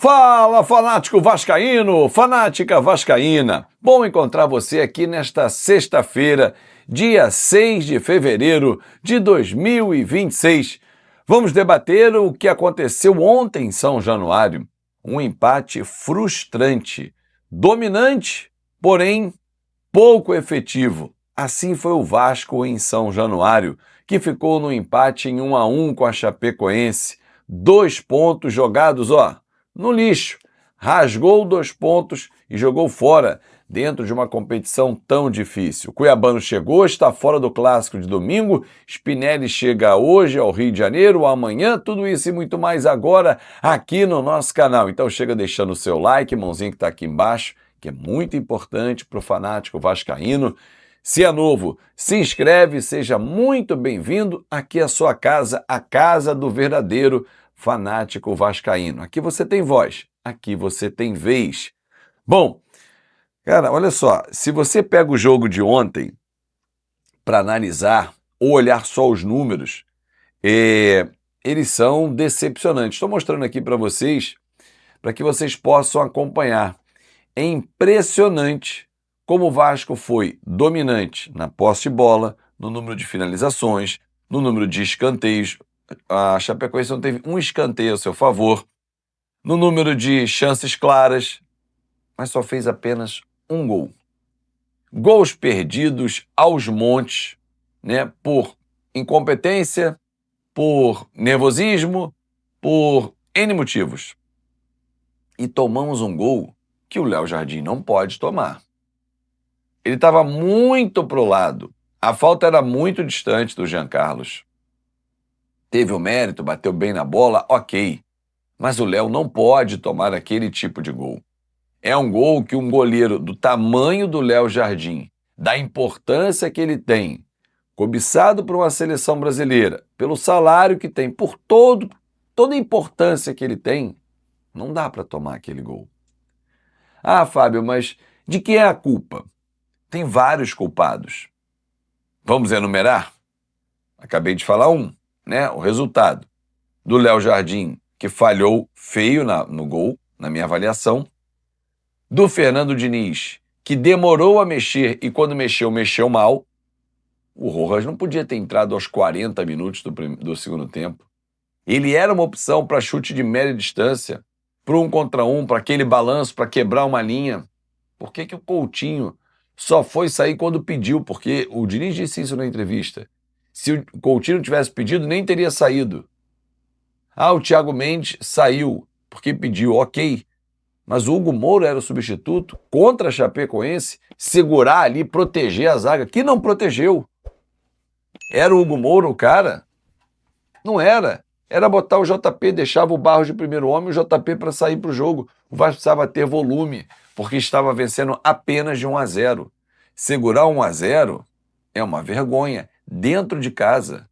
Fala, fanático vascaíno, fanática vascaína. Bom encontrar você aqui nesta sexta-feira, dia 6 de fevereiro de 2026. Vamos debater o que aconteceu ontem em São Januário. Um empate frustrante, dominante, porém pouco efetivo. Assim foi o Vasco em São Januário, que ficou no empate em 1-1 com a Chapecoense. 2 pontos jogados, no lixo. Rasgou 2 pontos e jogou fora dentro de uma competição tão difícil. O cuiabano chegou, está fora do clássico de domingo. Spinelli chega hoje ao Rio de Janeiro, amanhã, tudo isso e muito mais agora aqui no nosso canal. Então chega deixando o seu like, mãozinha que está aqui embaixo, que é muito importante para o fanático vascaíno. Se é novo, se inscreve, seja muito bem-vindo. Aqui é a sua casa, a casa do verdadeiro fanático vascaíno. Aqui você tem voz, aqui você tem vez. Bom, cara, olha só, se você pega o jogo de ontem para analisar ou olhar só os números, eles são decepcionantes. Estou mostrando aqui para vocês, para que vocês possam acompanhar. É impressionante como o Vasco foi dominante na posse de bola, no número de finalizações, no número de escanteios. A Chapecoense não teve um escanteio a seu favor, no número de chances claras, mas só fez apenas um gol. Gols perdidos aos montes, por incompetência, por nervosismo, por N motivos. E tomamos um gol que o Léo Jardim não pode tomar. Ele estava muito pro lado. A falta era muito distante do Jean Carlos. Teve o mérito, bateu bem na bola, ok. Mas o Léo não pode tomar aquele tipo de gol. É um gol que um goleiro do tamanho do Léo Jardim, da importância que ele tem, cobiçado por uma seleção brasileira, pelo salário que tem, por toda a importância que ele tem, não dá para tomar aquele gol. Ah, Fábio, mas de quem é a culpa? Tem vários culpados. Vamos enumerar? Acabei de falar um, o resultado. Do Léo Jardim, que falhou feio no gol, na minha avaliação. Do Fernando Diniz, que demorou a mexer e quando mexeu, mexeu mal. O Rojas não podia ter entrado aos 40 minutos do segundo tempo. Ele era uma opção para chute de média distância, para 1 contra 1, para aquele balanço, para quebrar uma linha. Por que o Coutinho só foi sair quando pediu? Porque o Diniz disse isso na entrevista. Se o Coutinho tivesse pedido, nem teria saído. O Thiago Mendes saiu porque pediu, ok. Mas o Hugo Moura era o substituto contra a Chapecoense, segurar ali, proteger a zaga, que não protegeu. Era o Hugo Moura o cara? Não era. Era botar o JP, deixava o Barros de primeiro homem e o JP para sair para o jogo. O Vasco precisava ter volume, porque estava vencendo apenas de 1-0. Segurar 1-0 é uma vergonha, dentro de casa.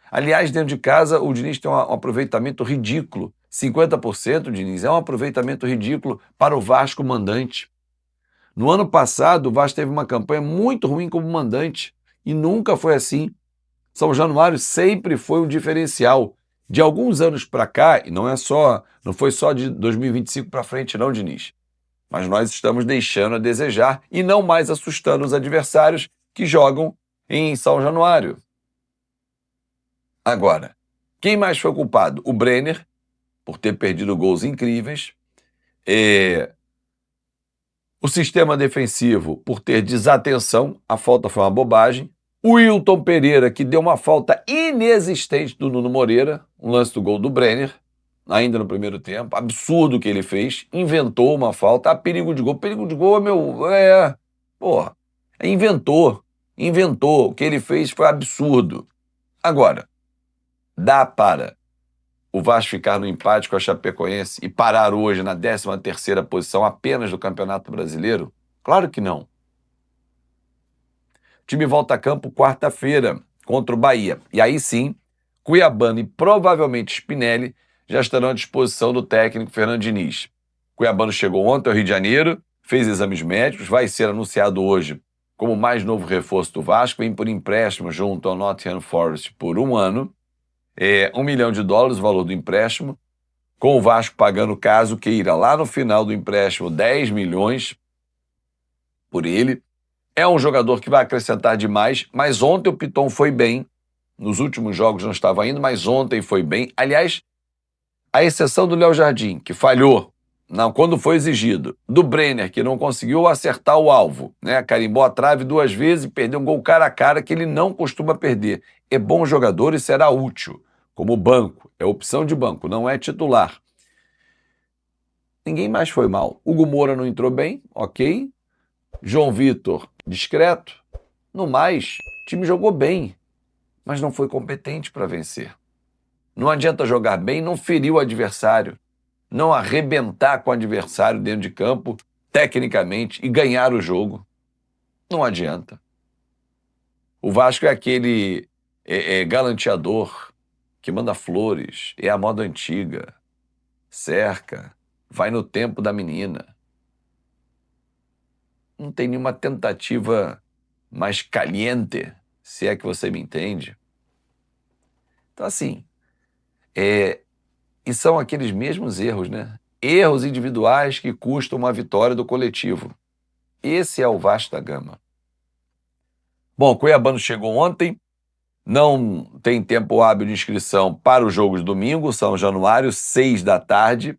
Aliás, dentro de casa, o Diniz tem um aproveitamento ridículo. 50%, Diniz, é um aproveitamento ridículo para o Vasco mandante. No ano passado, o Vasco teve uma campanha muito ruim como mandante. E nunca foi assim. São Januário sempre foi um diferencial. De alguns anos para cá, e não foi só de 2025 para frente não, Diniz. Mas nós estamos deixando a desejar e não mais assustando os adversários que jogam em São Januário. Agora, quem mais foi culpado? O Brenner, por ter perdido gols incríveis. O sistema defensivo, por ter desatenção. A falta foi uma bobagem. O Wilton Pereira, que deu uma falta inexistente do Nuno Moreira, um lance do gol do Brenner, ainda no primeiro tempo. Absurdo o que ele fez. Inventou uma falta. Perigo de gol. Perigo de gol Inventou. O que ele fez foi absurdo. Agora, dá para o Vasco ficar no empate com a Chapecoense e parar hoje na 13ª posição apenas do Campeonato Brasileiro? Claro que não. O time volta a campo quarta-feira contra o Bahia. E aí sim, Cuiabano e provavelmente Spinelli já estarão à disposição do técnico Fernando Diniz. Cuiabano chegou ontem ao Rio de Janeiro, fez exames médicos, vai ser anunciado hoje como o mais novo reforço do Vasco, vem por empréstimo junto ao Nottingham Forest por 1 ano. $1 milhão o valor do empréstimo. com o Vasco pagando Caso Queira lá no final do empréstimo 10 milhões por ele. É um jogador que vai acrescentar demais, mas ontem o Piton foi bem. Nos últimos jogos não estava indo, mas ontem foi bem. Aliás, a exceção do Léo Jardim, que falhou quando foi exigido, do Brenner, que não conseguiu acertar o alvo, né? Carimbou a trave 2 vezes e perdeu um gol cara a cara que ele não costuma perder. É bom jogador e será útil, como banco. É opção de banco, não é titular. Ninguém mais foi mal. Hugo Moura não entrou bem, ok. João Vitor, discreto. No mais, o time jogou bem, mas não foi competente para vencer. Não adianta jogar bem, não ferir o adversário, não arrebentar com o adversário dentro de campo, tecnicamente, e ganhar o jogo. Não adianta. O Vasco é aquele galanteador que manda flores, é a moda antiga, cerca, vai no tempo da menina. Não tem nenhuma tentativa mais caliente, se é que você me entende. Então, assim, e são aqueles mesmos erros, né? Erros individuais que custam uma vitória do coletivo. Esse é o Vasco da Gama. Bom, o Cuiabano chegou ontem, não tem tempo hábil de inscrição para o jogo de domingo, São Januário, 6 da tarde,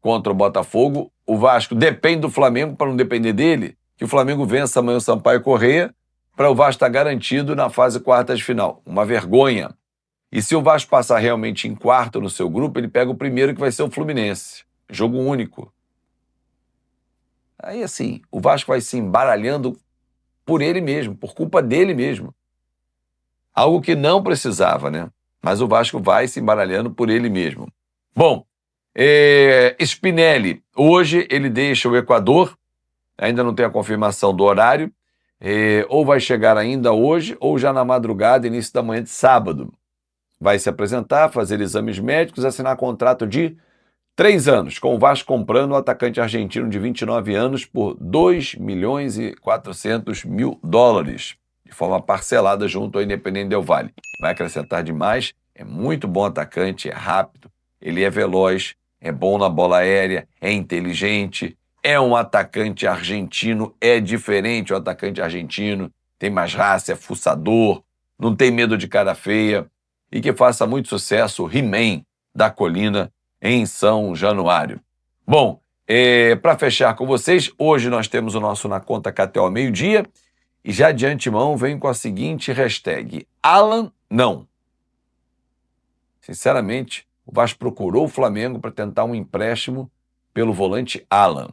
contra o Botafogo. O Vasco depende do Flamengo, para não depender dele, que o Flamengo vença amanhã o Sampaio Corrêa, para o Vasco estar garantido na fase quartas de final. Uma vergonha. E se o Vasco passar realmente em quarto no seu grupo, ele pega o primeiro, que vai ser o Fluminense. Jogo único. Aí, assim, o Vasco vai se embaralhando por ele mesmo, por culpa dele mesmo. Algo que não precisava, né? Mas o Vasco vai se embaralhando por ele mesmo. Bom, Spinelli, hoje ele deixa o Equador, ainda não tem a confirmação do horário, ou vai chegar ainda hoje, ou já na madrugada, início da manhã de sábado. Vai se apresentar, fazer exames médicos, assinar contrato de 3 anos, com o Vasco comprando o atacante argentino de 29 anos por 2.400.000 dólares, de forma parcelada junto ao Independente Del Valle. Vai acrescentar demais, é muito bom atacante, é rápido, ele é veloz, é bom na bola aérea, é inteligente, é um atacante argentino, é diferente o atacante argentino, tem mais raça, é fuçador, não tem medo de cara feia, e que faça muito sucesso o He-Man da Colina em São Januário. Bom, para fechar com vocês, hoje nós temos o nosso Na Conta KTO ao meio-dia, e já de antemão venho com a seguinte hashtag: Alan não. Sinceramente, o Vasco procurou o Flamengo para tentar um empréstimo pelo volante Alan.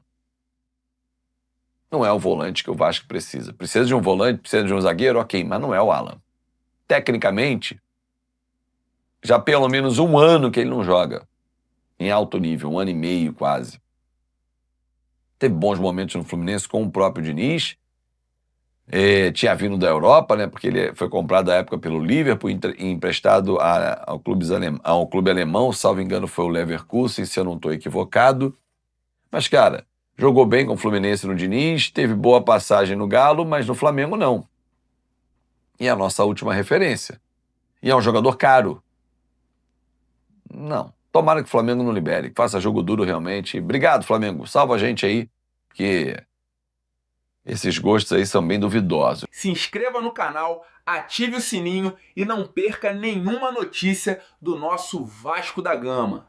Não é o volante que o Vasco precisa. Precisa de um volante, precisa de um zagueiro, ok, mas não é o Alan. Tecnicamente, já pelo menos 1 ano que ele não joga em alto nível, 1 ano e meio quase. Teve bons momentos no Fluminense com o próprio Diniz, tinha vindo da Europa, né, porque ele foi comprado à época pelo Liverpool, emprestado ao clube alemão, salvo engano foi o Leverkusen, se eu não estou equivocado. Mas, cara, jogou bem com o Fluminense no Diniz, teve boa passagem no Galo, mas no Flamengo não. E é a nossa última referência. E é um jogador caro. Não. Tomara que o Flamengo não libere, que faça jogo duro realmente. Obrigado, Flamengo. Salva a gente aí, porque esses gostos aí são bem duvidosos. Se inscreva no canal, ative o sininho e não perca nenhuma notícia do nosso Vasco da Gama.